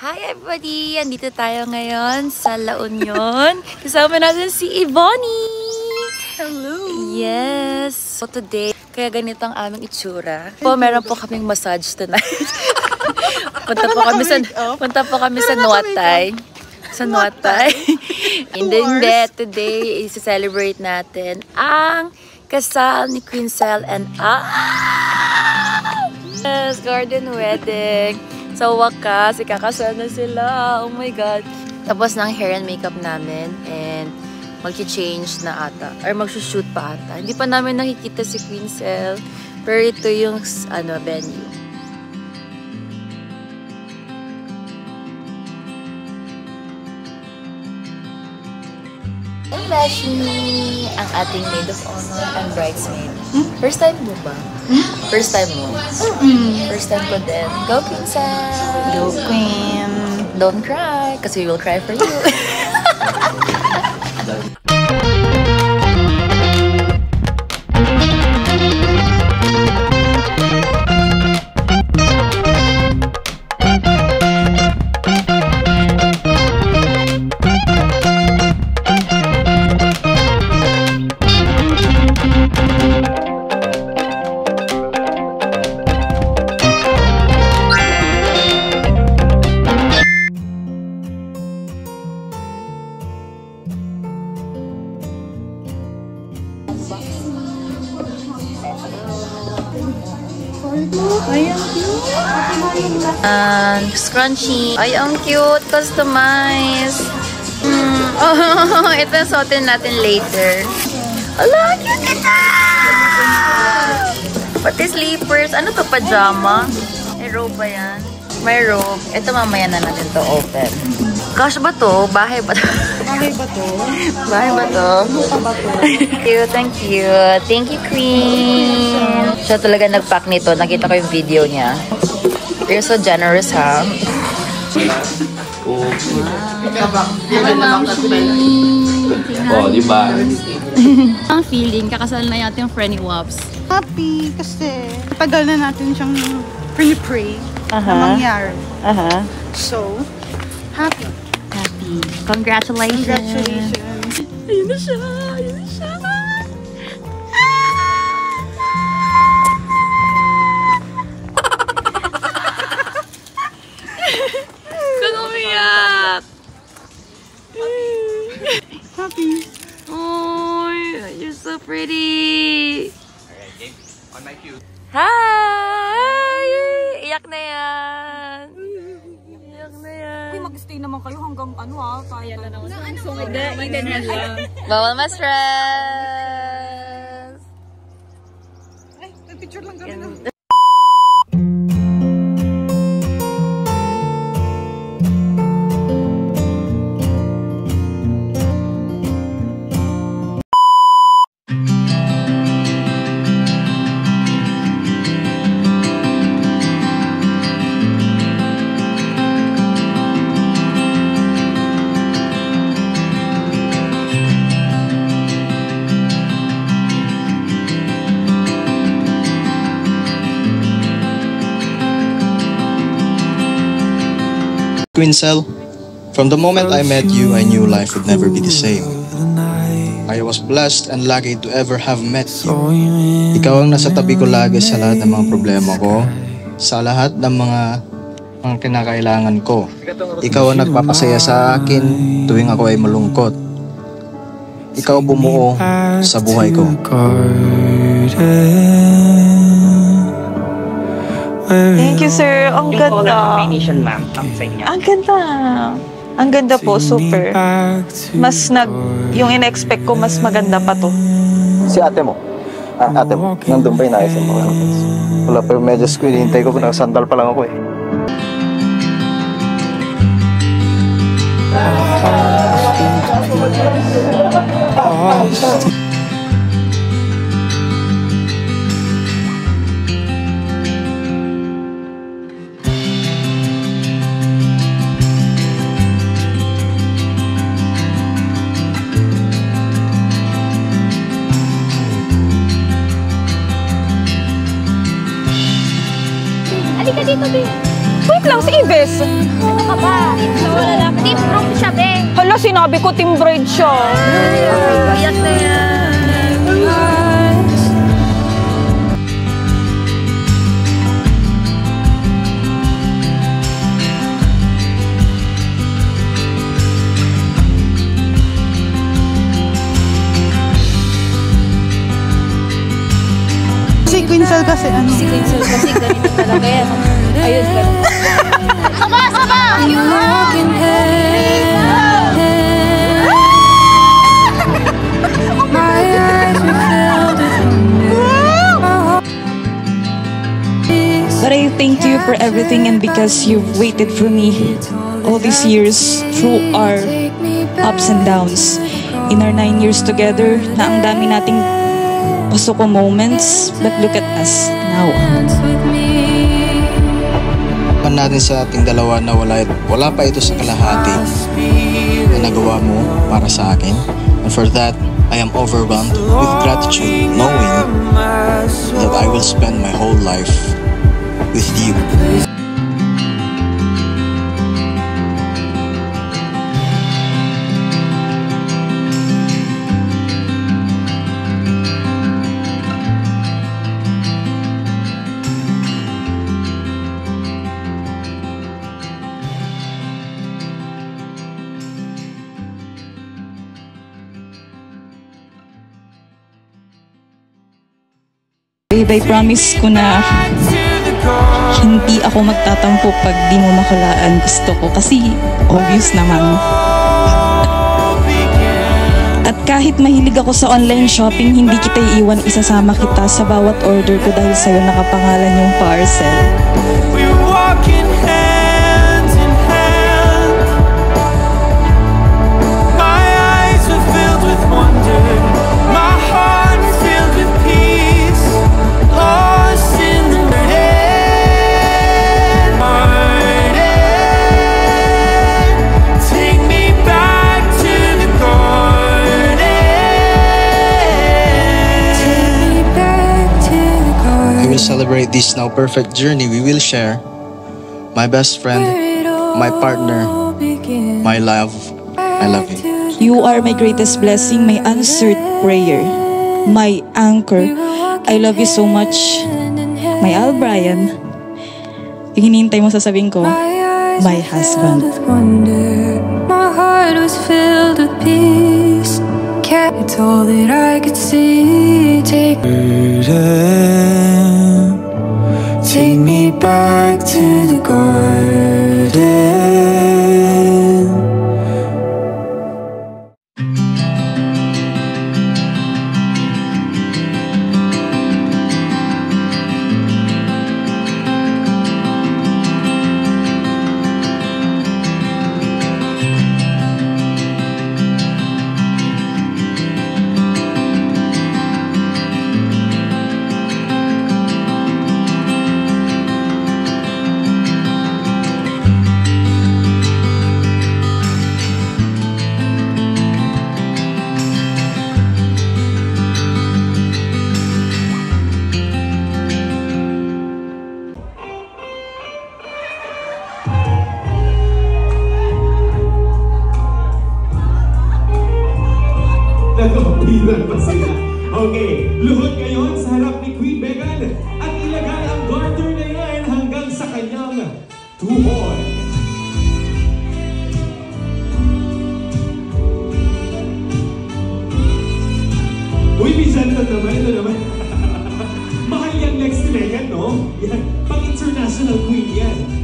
Hi everybody! Andito tayo ngayon sa La Union. Kasama natin si Ivonnie! Hello! Yes! So today, kaya ganito ang aming itsura. Po, meron po kaming massage tonight. punta po kami sa Nuatay. Sa Nuatay. Hindi. Today, i-celebrate natin ang kasal ni Queen Cell and yes, garden wedding. So, wakas, ikakasal na sila. Oh my God. Tapos ng hair and makeup namin. And mag-change na ata. Or mag-shoot pa ata. Hindi pa namin nakikita si Queen Cell. Pero ito yung venue. And Beshi, ang ating maid of honor and bridesmaid. First time mo ba? First time mo? First time ko din. Go, Queen Cell! Go, Queen! Don't cry, because we will cry for you. Scrunchie. Ay, ang cute. Customized. Oh, ito yung suotin natin later. Ala, cute ito! Pati sleepers. Ano to, pajama? May robe ba yan? May robe. Ito mamaya na natin to open. Gosh, ba to? Bahay ba to? Bahay ba to? Bahay ba to? Lupa ba to? Thank you, thank you. Thank you, Queen. Siya talaga nag-pack nito. Nakita ko yung video niya. You're so generous, ha? Oh, di ba? Ang feeling, kakasal na yata yung Frenny Wops. Happy kasi tagal na natin siyang pray na mangyari. So, happy. Happy. Congratulations. Congratulations. Ayun na siya. Ayun na siya. Umiyak! Happy. Oh, you're so pretty. Alright, game. On my cue. Hi! Iyak na yan. Iyak na yan. Uy, mag-stay naman kayo hanggang ano kaya na naman. Bawal ma-stress. Ay, picture lang kami na. Queen Cell, from the moment I met you, I knew life would never be the same. I was blessed and lucky to ever have met you. Ikaw ang nasa tabi ko lagi sa lahat ng mga problema ko, sa lahat ng mga kinakailangan ko. Ikaw ang nagpapasaya sa akin tuwing ako ay malungkot. Ikaw bumuo sa buhay ko. Thank you, sir. Ang ganda. Ang ganda. Ang ganda po, super. Yung in-expect ko, mas maganda pa to. Si ate mo? Ate mo? Nandun ba inayos mo? Wala, pero medyo squid. Hintay ko, nakasandal pa lang ako eh. Halika dito, babe. Wait lang, si Ives? Ano ka ba? Team group siya, be. Hala, sinabi ko team bride siya. Iyak na yan. Si Quinzel kasi ano? Si Quinzel kasi ganito talaga yan. Ayun, ganun. Sama! But I thank you for everything and because you've waited for me all these years through our ups and downs. In our 9 years together, na ang dami nating pasok moments, but look at us now. Man natin sa ating dalawa na wala pa ito sa kalahati na nagawa mo para sa akin. And for that, I am overwhelmed with gratitude knowing that I will spend my whole life with you. Babe, I promise ko na hindi ako magtatampo pag di mo makalaan gusto ko kasi obvious naman. At kahit mahilig ako sa online shopping, hindi kita iiwan, isasama kita sa bawat order ko dahil sa'yo nakapangalan yung parcel. Celebrate this now perfect journey we will share. My best friend, my partner, my love, I love you. You are my greatest blessing, my answered prayer, my anchor. I love you so much. My Al Brian. Yung hinihintay mo sasabihin ko, my husband. My heart was filled with peace. It's all that I could see. Take me back to the garden. Nagpapapilan pa sila. Okay, luhod ngayon sa harap ni Queen Megan at ilagay ang garter na yan hanggang sa kanyang tuhod. Uy, Vicente naman, ito naman. Mahal yan next ni Megan, no? Yan, pang-international queen yan.